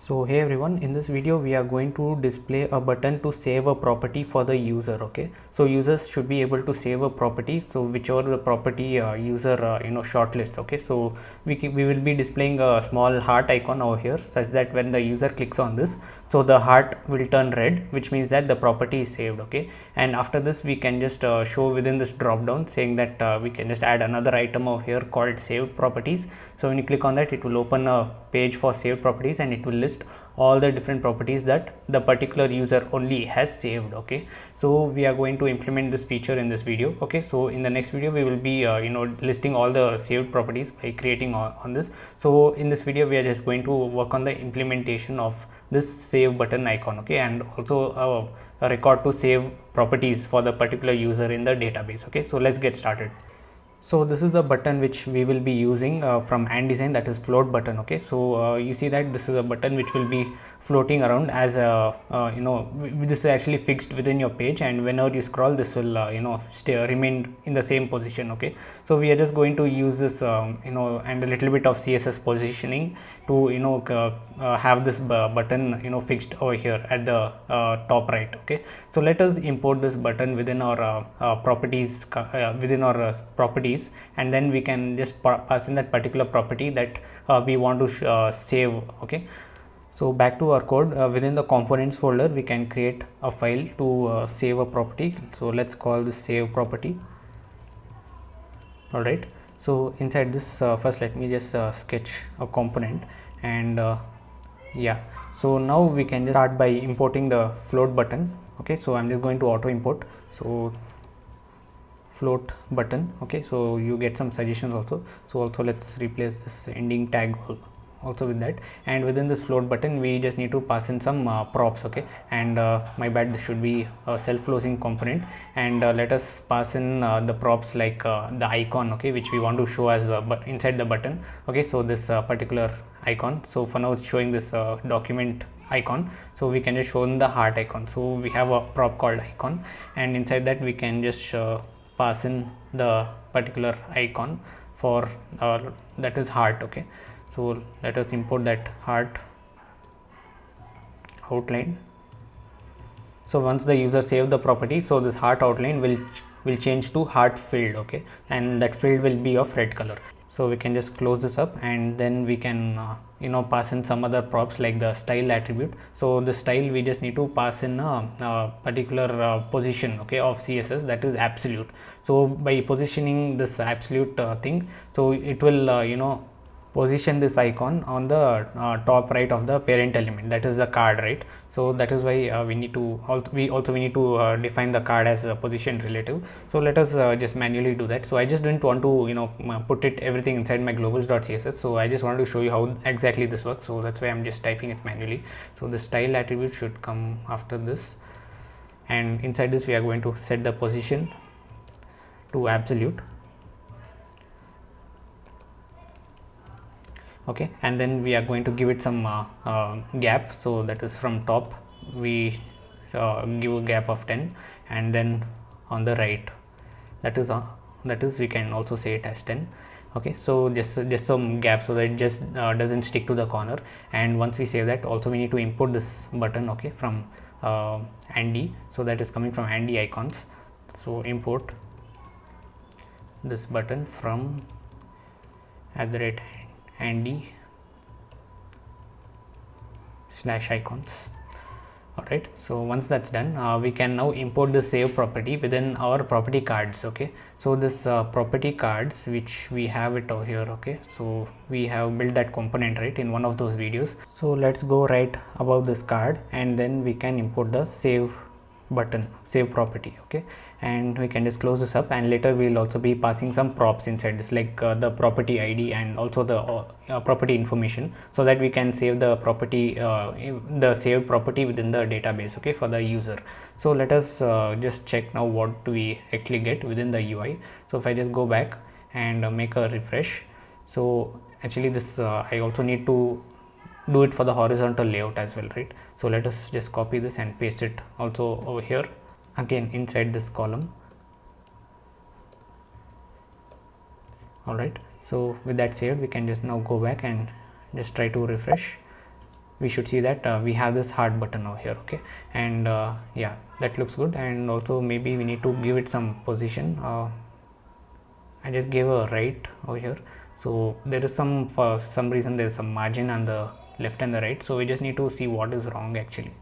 So hey everyone, in this video we are going to display a button to save a property for the user. Okay, so users should be able to save a property, so whichever the property user shortlists. Okay, so we will be displaying a small heart icon over here, such that when the user clicks on this, so the heart will turn red, which means that the property is saved. Okay, and after this we can just show within this drop down saying that we can just add another item over here called saved properties. So when you click on that, it will open a page for saved properties and it will list all the different properties that the particular user only has saved. Okay, so we are going to implement this feature in this video. Okay, so in the next video we will be listing all the saved properties by creating on this. So in this video we are just going to work on the implementation of this save button icon. Okay, and also a record to save properties for the particular user in the database. Okay, so let's get started. So this is the button which we will be using from AndDesign, that is float button. Okay, so you see that this is a button which will be floating around as a this is actually fixed within your page, and whenever you scroll this will remain in the same position. Okay, so we are just going to use this and a little bit of CSS positioning to have this button fixed over here at the top right. Okay, so let us import this button within our properties within our properties, and then we can just pass in that particular property that we want to save. Okay, so back to our code, within the components folder we can create a file to save a property. So let's call this save property. All right, so inside this first let me just sketch a component, and yeah, so now we can just start by importing the float button. Okay, so I'm just going to auto import, so float button. Okay, so you get some suggestions also. So also let's replace this ending tag also with that, and within this float button we just need to pass in some props. Okay, and my bad, this should be a self-closing component, and let us pass in the props like the icon, okay, which we want to show as inside the button. Okay, so this particular icon, so for now it's showing this document icon, so we can just show in the heart icon. So we have a prop called icon, and inside that we can just pass in the particular icon for that is heart. Okay, so let us import that heart outline. So once the user save the property, so this heart outline will change to heart filled. Okay, and that field will be of red color. So we can just close this up, and then we can pass in some other props like the style attribute. So the style, we just need to pass in a particular position, okay, of CSS, that is absolute. So by positioning this absolute thing, so it will position this icon on the top right of the parent element, that is the card, right? So that is why we need to we need to define the card as a position relative. So let us just manually do that. So I just didn't want to put it everything inside my globals.css, so I just wanted to show you how exactly this works. So that's why I'm just typing it manually. So the style attribute should come after this, and inside this we are going to set the position to absolute. Okay, and then we are going to give it some gap, so that is from top we give a gap of 10, and then on the right, that is we can also say it as 10. Okay, so just some gap so that it just doesn't stick to the corner. And once we save that, also we need to import this button, okay, from Andy. So that is coming from Andy icons. So import this button from @Andy/icons. Alright, so once that's done, we can now import the save property within our property cards. Okay, so this property cards, which we have it over here. Okay, so we have built that component, right, in one of those videos. So let's go right above this card, and then we can import the save button, save property. Okay, and we can just close this up, and later we'll also be passing some props inside this, like the property ID and also the property information, so that we can save the property the saved property within the database, okay, for the user. So let us just check now what do we actually get within the UI. So if I just go back and make a refresh, so actually this I also need to do it for the horizontal layout as well, right? So let us just copy this and paste it also over here again inside this column. All right, so with that saved, we can just now go back and just try to refresh. we should see that we have this heart button over here. Okay, and yeah, that looks good. And also maybe we need to give it some position. I just gave a right over here, so there is some, for some reason there is some margin on the left and the right, so we just need to see what is wrong actually.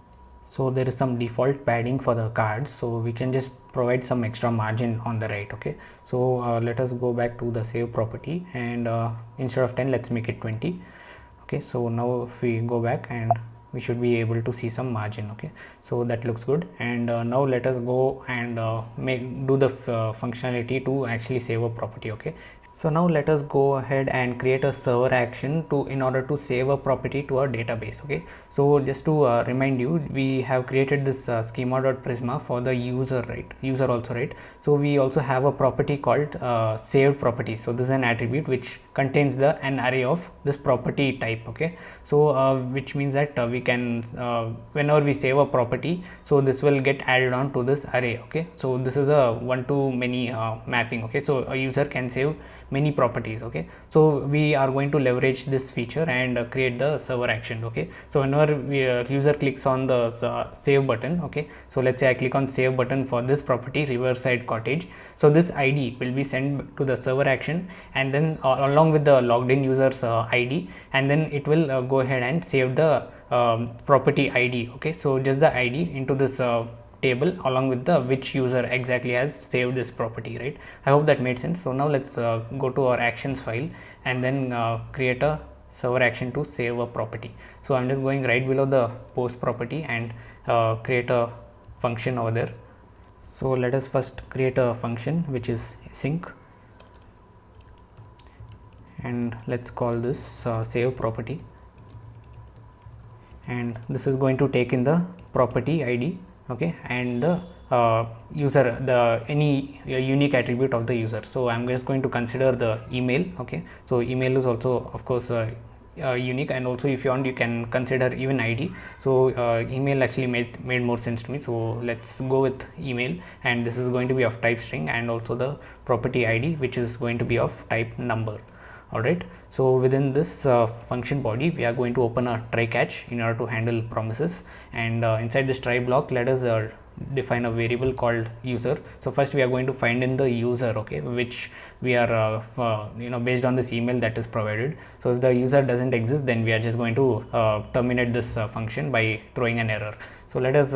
So there is some default padding for the cards, so we can just provide some extra margin on the right. Okay, so let us go back to the save property, and instead of 10, let's make it 20. Okay, so now if we go back, and we should be able to see some margin. Okay, so that looks good. And now let us go and do the functionality to actually save a property. Okay, so now let us go ahead and create a server action to, in order to save a property to our database. Okay, so just to remind you, we have created this schema.prisma for the user, right? User also, right? So we also have a property called saved properties. So this is an attribute which contains an array of this property type. Okay, so which means that we can whenever we save a property, so this will get added on to this array. Okay, so this is a one to many mapping. Okay, so a user can save many properties. Okay, so we are going to leverage this feature and create the server action. Okay, so whenever user clicks on the save button, okay, so let's say I click on save button for this property, Riverside Cottage. So this id will be sent to the server action, and then along with the logged in user's id, and then it will go ahead and save the property id. Okay, so just the id into this table along with the which user exactly has saved this property, right? I hope that made sense. So now let's go to our actions file, and then create a server action to save a property. So I'm just going right below the post property and create a function over there. So let us first create a function which is sync, and let's call this save property, and this is going to take in the property id. Okay, and the user, the any unique attribute of the user. So I'm just going to consider the email. Okay, so email is also of course unique, and also if you want, you can consider even id. So email actually made more sense to me, so let's go with email, and this is going to be of type string, and also the property id which is going to be of type number. Alright, so within this function body, we are going to open a try catch in order to handle promises, and inside this try block, let us define a variable called user. So first we are going to find in the user, okay, which we are based on this email that is provided. So if the user doesn't exist, then we are just going to terminate this function by throwing an error. So let us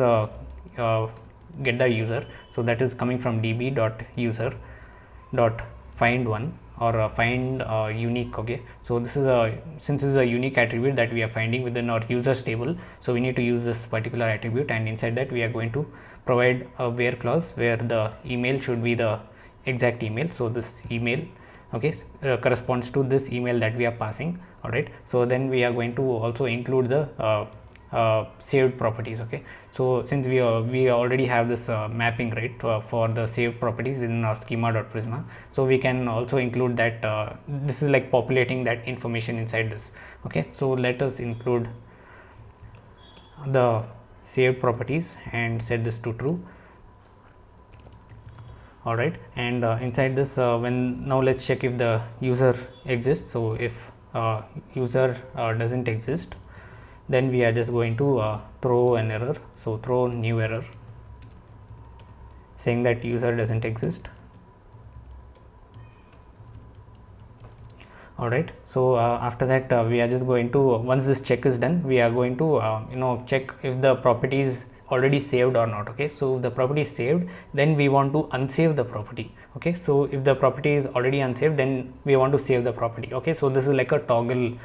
get the user. So that is coming from db.user.find1 or find unique. Okay, so this is since this is a unique attribute that we are finding within our users table, so we need to use this particular attribute, and inside that we are going to provide a where clause where the email should be the exact email. So this email, okay, corresponds to this email that we are passing. All right, so then we are going to also include the saved properties. Okay, so since we already have this mapping, right, for the saved properties within our schema.prisma, so we can also include that. This is like populating that information inside this. Okay, so let us include the saved properties and set this to true. All right, and inside this, now let's check if the user exists. So if user doesn't exist, then we are just going to throw an error. So throw new error saying that user doesn't exist. All right, so after that we are just going to, once this check is done, we are going to check if the property is already saved or not. Okay, so if the property is saved, then we want to unsave the property. Okay, so if the property is already unsaved, then we want to save the property. Okay, so this is like a toggle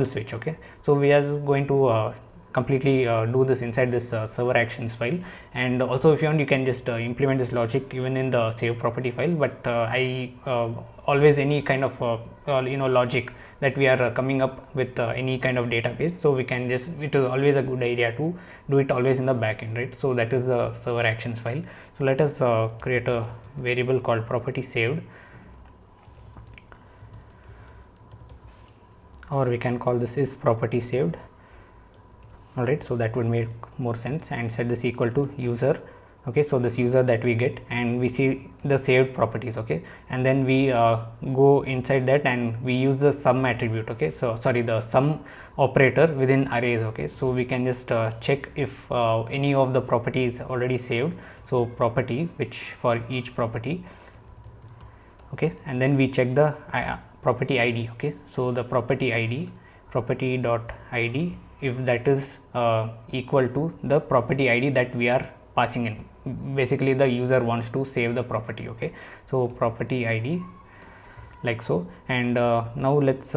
switch. Okay, so we are just going to completely do this inside this server actions file, and also if you want, you can just implement this logic even in the save property file, but I always any kind of logic that we are coming up with any kind of database, so we can just, it is always a good idea to do it always in the backend, right? So that is the server actions file. So let us create a variable called property saved, or we can call this is property saved. All right, so that would make more sense, and set this equal to user okay, so this user that we get, and we see the saved properties, okay, and then we go inside that and we use the sum attribute, okay, so sorry, the sum operator within arrays, okay, so we can just check if any of the property is already saved. So property, which for each property, okay, and then we check the property id, okay, so the property id, property dot id, if that is equal to the property id that we are passing in. Basically the user wants to save the property, okay, so property id like so. And now let's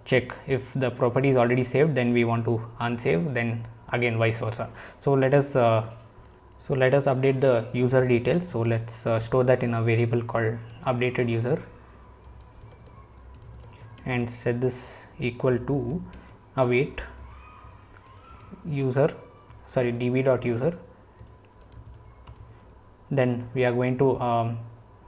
check if the property is already saved, then we want to unsave, then again vice versa. So let us update the user details. So let's store that in a variable called updated user and set this equal to await user, sorry, db.user. Then we are going to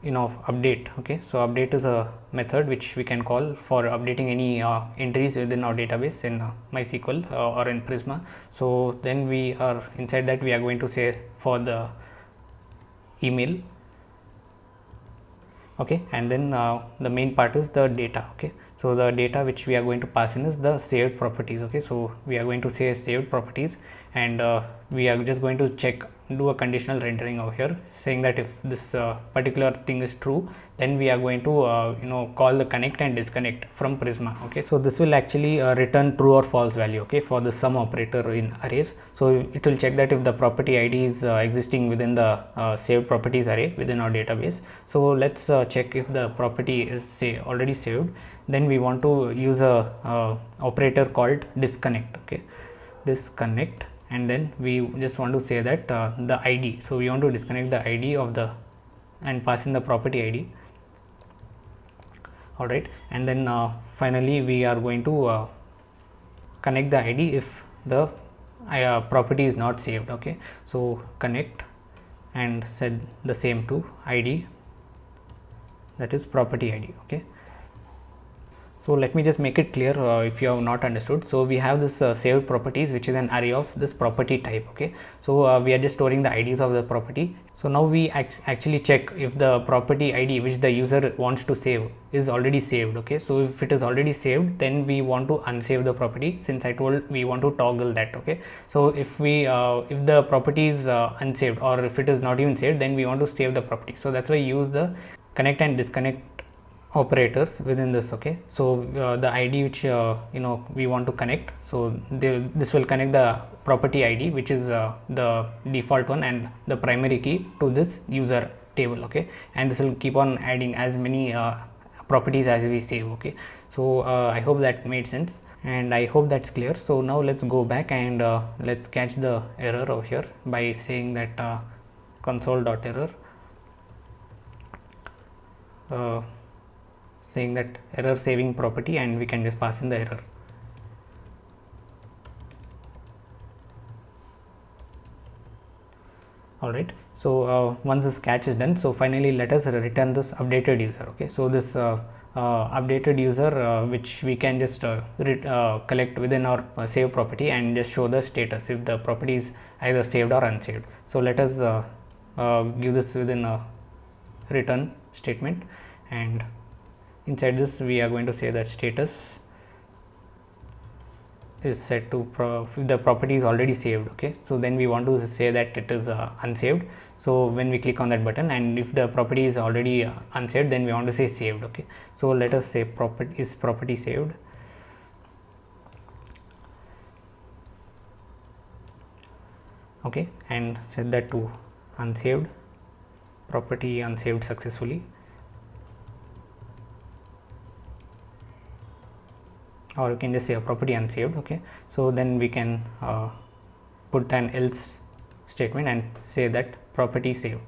update, okay, so update is a method which we can call for updating any entries within our database in MySQL or in Prisma. So then we are inside that we are going to say for the email, okay, and then the main part is the data, okay, so the data which we are going to pass in is the saved properties, okay, so we are going to say saved properties, and we are just going to check, do a conditional rendering over here saying that if this particular thing is true, then we are going to call the connect and disconnect from Prisma, okay, so this will actually return true or false value, okay, for the sum operator in arrays. So it will check that if the property id is existing within the saved properties array within our database. So let's check if the property is already saved. Then we want to use a operator called disconnect, okay, disconnect, and then we just want to say that the id, so we want to disconnect the id of the and pass in the property id, all right, and then finally we are going to connect the id if the property is not saved, okay, so connect and set the same to id, that is property id, okay. So let me just make it clear if you have not understood. So we have this saved properties, which is an array of this property type, okay, so we are just storing the IDs of the property. So now we actually check if the property ID which the user wants to save is already saved, okay, so if it is already saved, then we want to unsave the property, since I told we want to toggle that, okay. So if we if the property is unsaved, or if it is not even saved, then we want to save the property. So that's why we use the connect and disconnect operators within this, okay. So the id which we want to connect, so this will connect the property id, which is the default one and the primary key, to this user table, okay, and this will keep on adding as many properties as we save, okay. So I hope that made sense, and I hope that's clear. So now let's go back and let's catch the error over here by saying that console.error, saying that error saving property, and we can just pass in the error. All right, so once this catch is done, so finally let us return this updated user, okay. So this updated user which we can just collect within our save property and just show the status if the property is either saved or unsaved. So let us give this within a return statement, and inside this we are going to say that status is set to if the property is already saved, okay. So then we want to say that it is unsaved. So when we click on that button, and if the property is already unsaved, then we want to say saved, okay. So let us say property saved, okay, and set that to unsaved, property unsaved successfully, or you can just say a property unsaved, okay. So then we can put an else statement and say that property saved.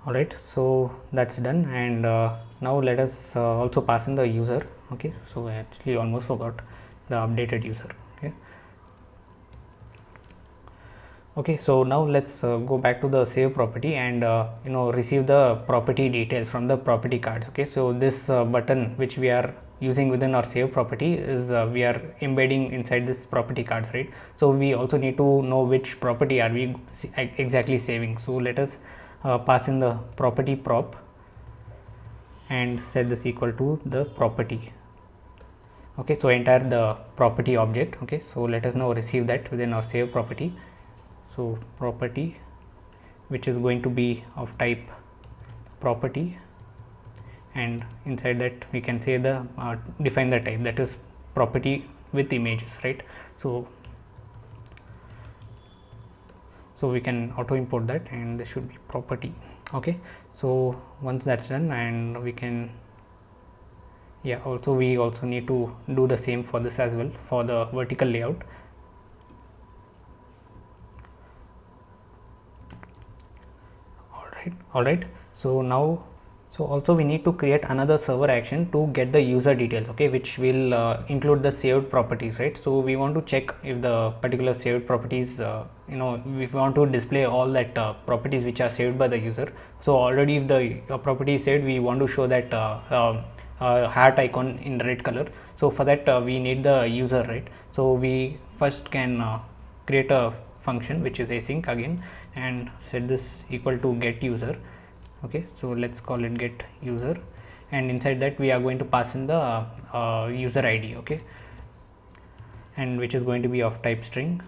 All right, so that's done, and now let us also pass in the user, okay. So I actually almost forgot the updated user, okay. Okay, so now let's go back to the save property and receive the property details from the property cards, okay. So this button which we are using within our save property is we are embedding inside this property cards, right? So we also need to know which property are we exactly saving. So let us pass in the property prop and set this equal to the property. Okay, so entire the property object. Okay, so let us now receive that within our save property. So property, which is going to be of type property, and inside that we can say the define the type, that is property with images, right? So we can auto import that, and this should be property. Okay, so once that's done, and we can also we also need to do the same for this as well, for the vertical layout. All right, so now also we need to create another server action to get the user details, okay, which will include the saved properties, right? So we want to check if the particular saved properties, if we want to display all that properties which are saved by the user. So already if the property is saved, we want to show that heart icon in red color. So for that we need the user, right? So we first can create a function which is async again, and set this equal to get user. Okay, so let's call it get user, and inside that we are going to pass in the user ID, okay, and which is going to be of type string.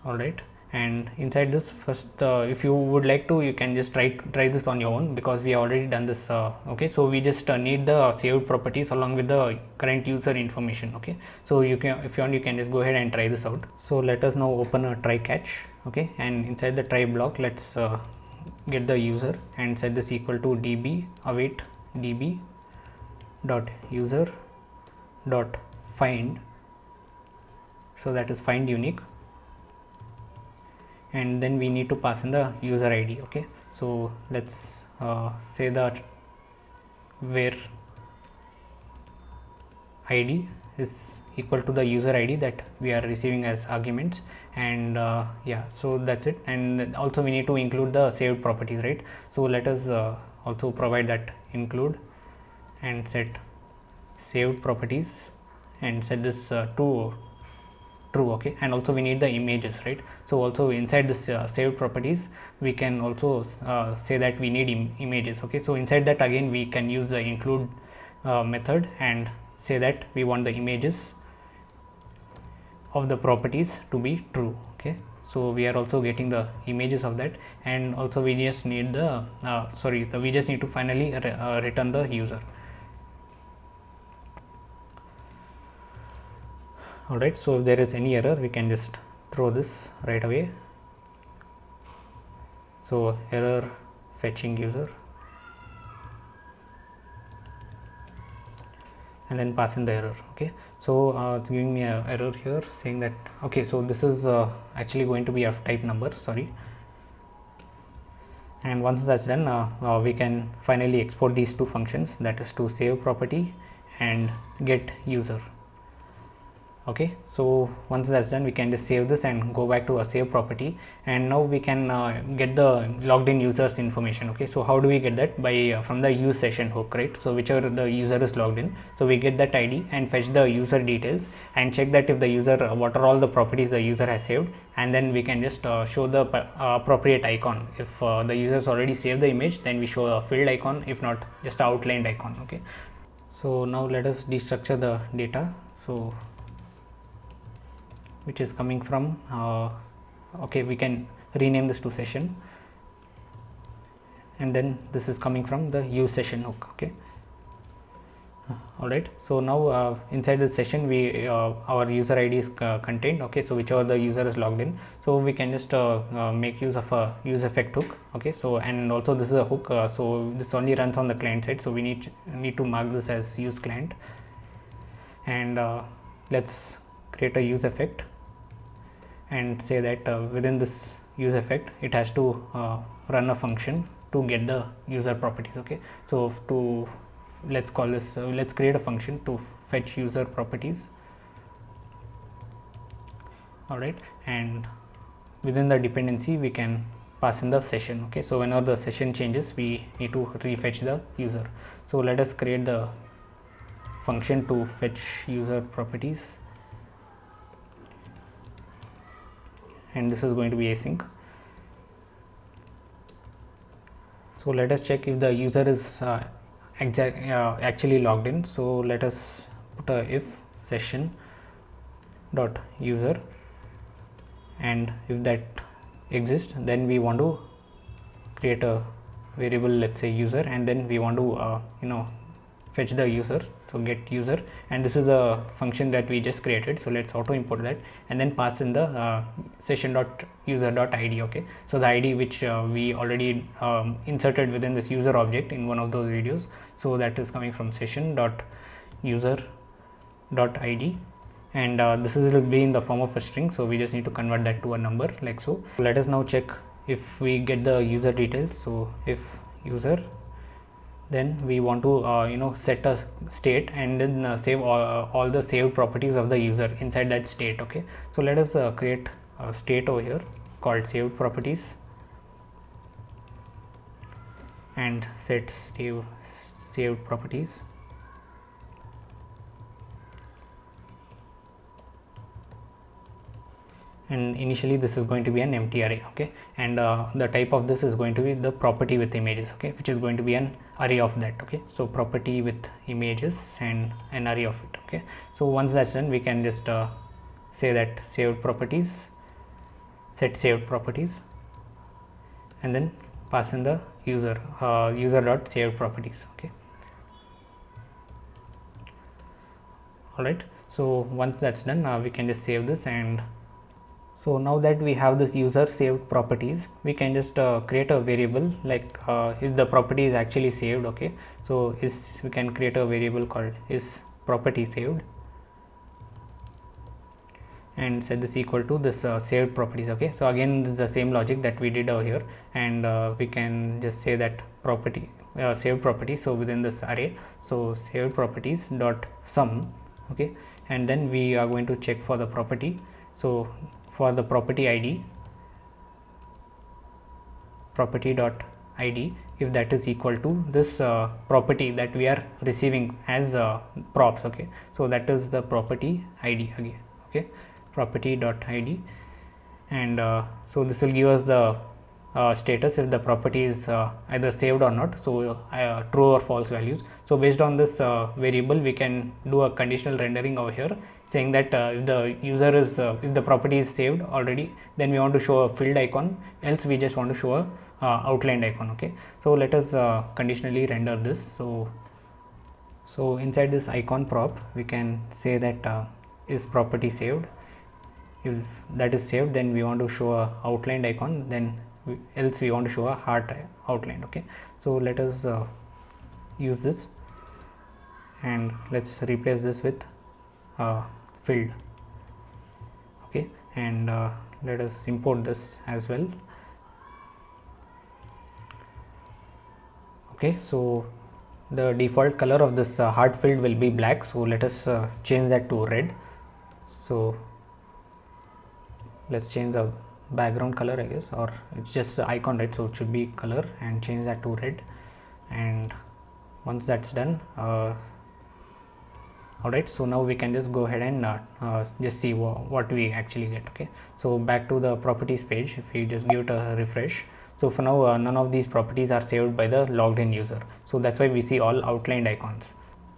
All right, and inside this first, if you would like to, you can just try this on your own, because we have already done this. Okay, so we just need the saved properties along with the current user information. Okay, so you can, if you want, you can just go ahead and try this out. So let us now open a try catch. Okay, and inside the try block, let's get the user and set this equal to db await db dot user dot find, so that is find unique, and then we need to pass in the user ID. Okay, so let's say that where ID is equal to the user ID that we are receiving as arguments, and so that's it. And also we need to include the saved properties, right? So let us also provide that include and set saved properties and set this to true. Okay, and also we need the images, right? So also inside this saved properties, we can also say that we need images. Okay, so inside that again we can use the include method and say that we want the images of the properties to be true. Okay, so we are also getting the images of that, and also we just need the we just need to finally return the user. Alright, so if there is any error, we can just throw this right away. So error fetching user, and then pass in the error. Okay, so it's giving me an error here saying that, okay, so this is actually going to be of type number, sorry. And once that's done, we can finally export these two functions, that is to save property and get user. Okay, so once that's done, we can just save this and go back to a save property, and now we can get the logged in users information. Okay, so how do we get that? By from the use session hook, right? So whichever the user is logged in, so we get that ID and fetch the user details and check that if the user, what are all the properties the user has saved, and then we can just show the appropriate icon. If the users already saved the image, then we show a filled icon, if not just outlined icon. Okay, so now let us destructure the data. So which is coming from okay, we can rename this to session, and then this is coming from the use session hook. Okay, all right, so now inside the session we our user ID is contained. Okay, so whichever the user is logged in, so we can just make use of a use effect hook. Okay, so and also this is a hook, so this only runs on the client side, so we need to mark this as use client, and let's create a use effect and say that within this use effect it has to run a function to get the user properties. Okay, so to let's call this let's create a function to fetch user properties. All right, and within the dependency we can pass in the session. Okay, so whenever the session changes, we need to refetch the user. So let us create the function to fetch user properties, and this is going to be async. So let us check if the user is actually logged in. So let us put a if session dot user, and if that exists, then we want to create a variable, let's say user, and then we want to fetch the user. So get user, and this is a function that we just created, so let's auto import that and then pass in the session dot user dot id. Okay, so the id which we already inserted within this user object in one of those videos, so that is coming from session dot user dot id, and this is will be in the form of a string, so we just need to convert that to a number like so. Let us now check if we get the user details. So if user, then we want to set a state and then save all the saved properties of the user inside that state. Okay, so let us create a state over here called saved properties and set saved properties. And initially this is going to be an empty array. Okay, and the type of this is going to be the property with images. Okay, which is going to be an array of that. Okay, so property with images and an array of it. Okay, so once that's done, we can just say that saved properties, set saved properties, and then pass in the user user dot saved properties. Okay, all right, so once that's done, we can just save this. And so now that we have this user saved properties, we can just create a variable like if the property is actually saved. Okay, so we can create a variable called is property saved and set this equal to this saved properties. Okay, so again this is the same logic that we did over here, and we can just say that property saved properties, so within this array, so saved properties dot sum. Okay, and then we are going to check for the property. So for the property id, property dot id, if that is equal to this property that we are receiving as props. Okay, so that is the property id again. Okay, property dot id, and so this will give us the status if the property is either saved or not, so true or false values. So based on this variable, we can do a conditional rendering over here saying that if the user is if the property is saved already, then we want to show a filled icon, else we just want to show a outlined icon. Okay, so let us conditionally render this. So inside this icon prop, we can say that is property saved. If that is saved, then we want to show a outlined icon, then else we want to show a heart outlined. Okay, so let us use this, and let's replace this with filled. Okay, and let us import this as well. Okay, so the default color of this heart filled will be black, so let us change that to red. So let's change the background color, I guess, or it's just the icon, right? So it should be color, and change that to red. And once that's done, alright, so now we can just go ahead and just see what we actually get. Okay, so back to the properties page, if we just give it a refresh, so for now none of these properties are saved by the logged in user, so that's why we see all outlined icons.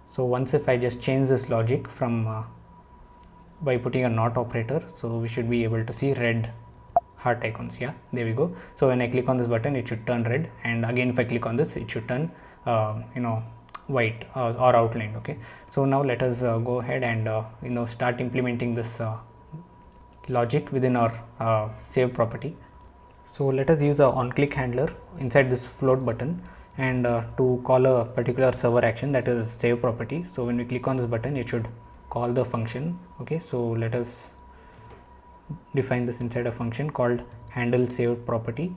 So once if I just change this logic from by putting a not operator, so we should be able to see red heart icons. Yeah, there we go. So when I click on this button, it should turn red, and again if I click on this, it should turn white or outlined. Okay, so now let us go ahead and start implementing this logic within our save property. So let us use a on click handler inside this float button, and to call a particular server action, that is save property. So when we click on this button, it should call the function. Okay, so let us define this inside a function called handle saved property,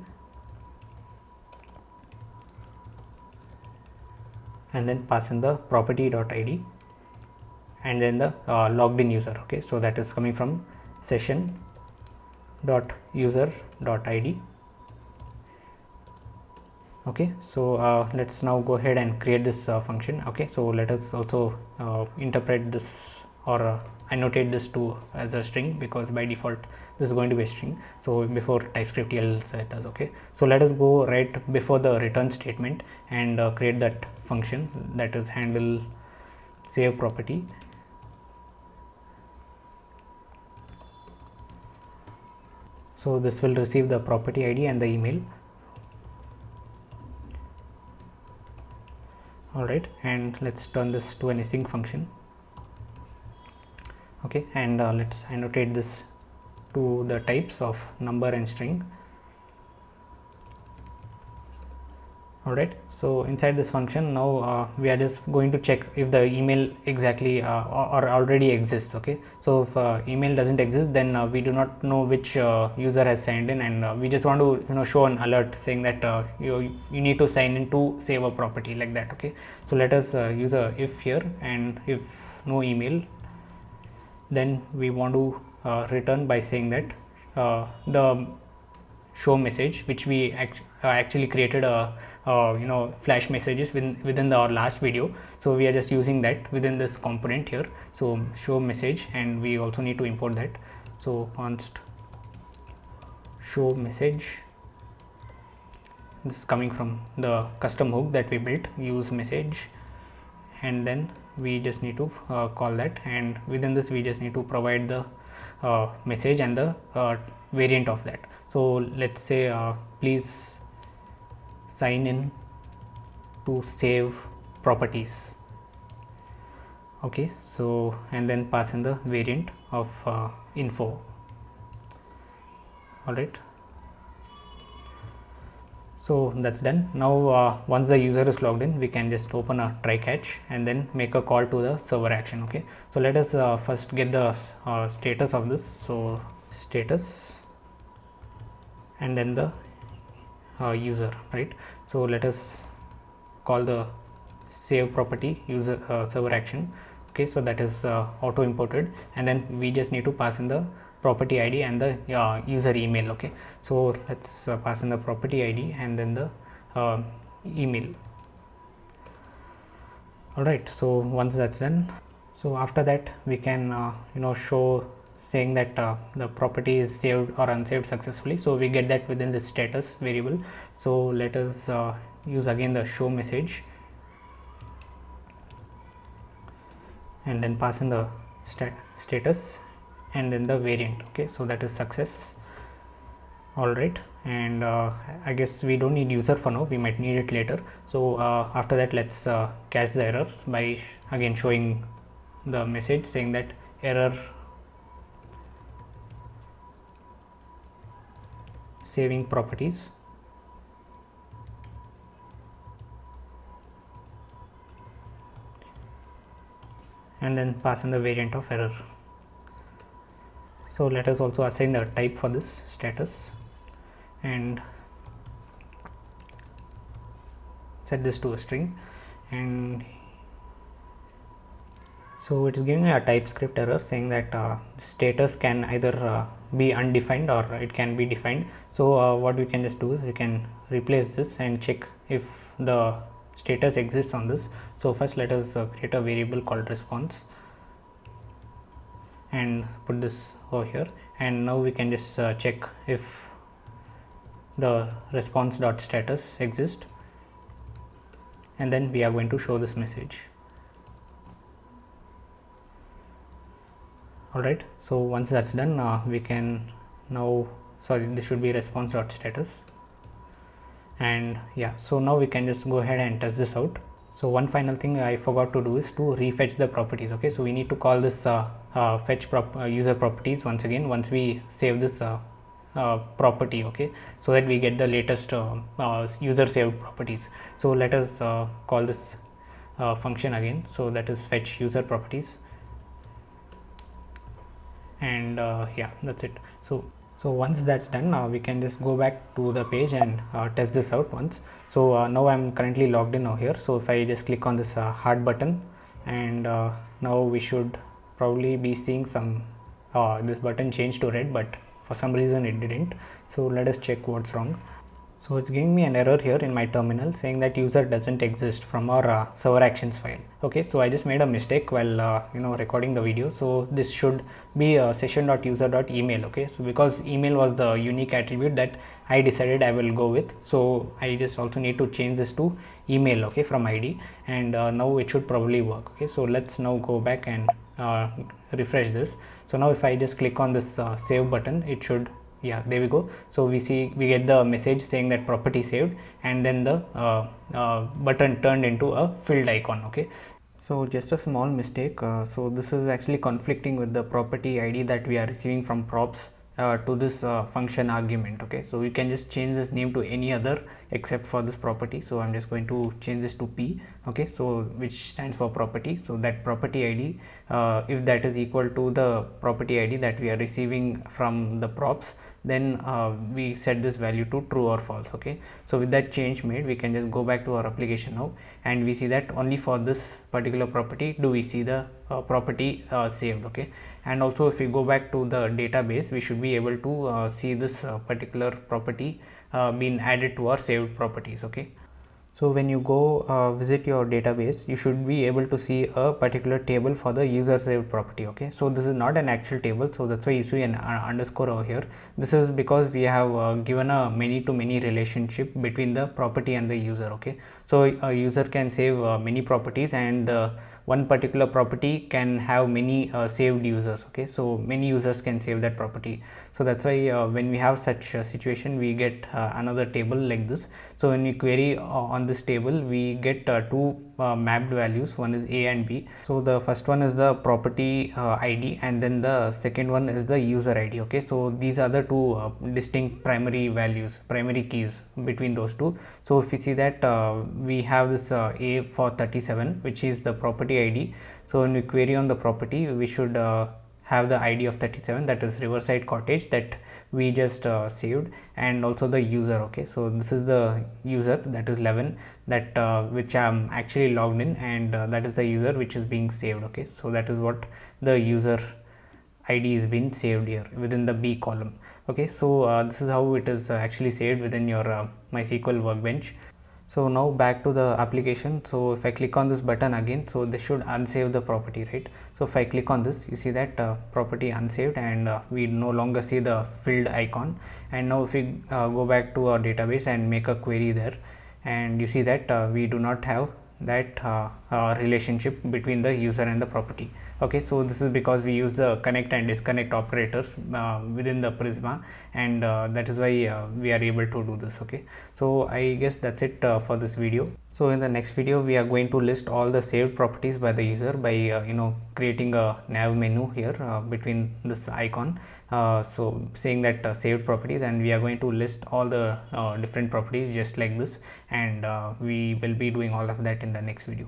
and then pass in the property dot id, and then the logged in user. Okay, so that is coming from session dot user dot id, Okay, so let's now go ahead and create this function. Okay, so let us also interpret this or annotate this to as a string, because by default this is going to be a string. So before TypeScript else it does. Okay, so let us go right before the return statement and create that function, that is handle save property. So this will receive the property ID and the email. Alright, and let's turn this to an async function. Okay, and let's annotate this to the types of number and string. Alright, so inside this function now we are just going to check if the email exactly or already exists. Okay, so if email doesn't exist, then we do not know which user has signed in, and we just want to show an alert saying that you need to sign in to save a property, like that. Okay, so let us use a if here, and if no email, then we want to return by saying that the show message, which we actually created a flash messages within our last video, so we are just using that within this component here. So show message, and we also need to import that. So const show message, this is coming from the custom hook that we built, use message, and then we just need to call that, and within this we just need to provide the message and the variant of that. So let's say please sign in to save properties. Okay, so and then pass in the variant of info. Alright, so that's done. Now once the user is logged in, we can just open a try catch and then make a call to the server action. Okay, so let us first get the status of this. So status, and then the user, right? So let us call the save property user server action. Okay, so that is auto imported, and then we just need to pass in the property ID and the user email. Okay, so let's pass in the property ID and then the email. Alright, so once that's done, so after that we can show saying that the property is saved or unsaved successfully. So we get that within the status variable. So let us use again the show message, and then pass in the status and then the variant. Okay, so that is success. Alright, and I guess we don't need user for now, we might need it later. So after that, let's catch the error by again showing the message saying that error saving properties. And then pass in the variant of error. So let us also assign the type for this status and set this to a string, and so it is giving a TypeScript error saying that status can either be undefined or it can be defined. So what we can just do is we can replace this and check if the status exists on this. So first let us create a variable called response and put this over here, and now we can just check if the response.status exists, and then we are going to show this message. Alright, so once that's done, we can now, sorry, this should be response.status, and yeah, so now we can just go ahead and test this out. So one final thing I forgot to do is to refetch the properties. Okay, so we need to call this fetch user properties once again once we save this property. Okay, so that we get the latest user saved properties. So let us call this function again, so that is fetch user properties, and yeah, that's it. So once that's done, we can just go back to the page and test this out once. So now I'm currently logged in over here. So if I just click on this heart button, and now we should probably be seeing some this button changed to red, but for some reason it didn't. So let us check what's wrong. So it's giving me an error here in my terminal saying that user doesn't exist from our server actions file. Okay, so I just made a mistake while recording the video. So this should be session.user.email. Okay, so because email was the unique attribute that I decided I will go with, so I just also need to change this to email, okay, from id, and now it should probably work. Okay, so let's now go back and refresh this. So now if I just click on this save button, it should, yeah, there we go. So we get the message saying that property saved, and then the button turned into a filled icon. Okay, so just a small mistake. So this is actually conflicting with the property id that we are receiving from props to this function argument. Okay, so we can just change this name to any other except for this property. So I'm just going to change this to p. Okay, so which stands for property. So that property id, if that is equal to the property id that we are receiving from the props, then we set this value to true or false. Okay, so with that change made, we can just go back to our application now, and we see that only for this particular property do we see the property saved. Okay, and also if we go back to the database, we should be able to see this particular property being added to our saved properties. Okay, so when you go visit your database, you should be able to see a particular table for the user saved property. Okay, so this is not an actual table, so that's why you see an underscore over here. This is because we have given a many to many relationship between the property and the user. Okay, so a user can save many properties, and one particular property can have many saved users. Okay, so many users can save that property. So that's why when we have such a situation, we get another table like this. So when we query on this table, we get two mapped values. One is a and b. So the first one is the property id, and then the second one is the user id. Okay, so these are the two distinct primary values, primary keys between those two. So if you see that we have this a for 37, which is the property id. So when we query on the property, we should have the id of 37, that is Riverside Cottage, that we just saved, and also the user. Okay, so this is the user, that is 11, that which I am actually logged in, and that is the user which is being saved. Okay, so that is what the user id is being saved here within the b column. Okay, so this is how it is actually saved within your MySQL workbench. So now back to the application. So if I click on this button again, so this should unsave the property, right? So if I click on this, you see that property unsaved, and we no longer see the filled icon. And now if we go back to our database and make a query there, and you see that we do not have that relationship between the user and the property. Okay, so this is because we use the connect and disconnect operators within the Prisma, and that is why we are able to do this. Okay, so I guess that's it for this video. So in the next video, we are going to list all the saved properties by the user by creating a nav menu here between this icon, so saying that saved properties, and we are going to list all the different properties just like this, and we will be doing all of that in the next video.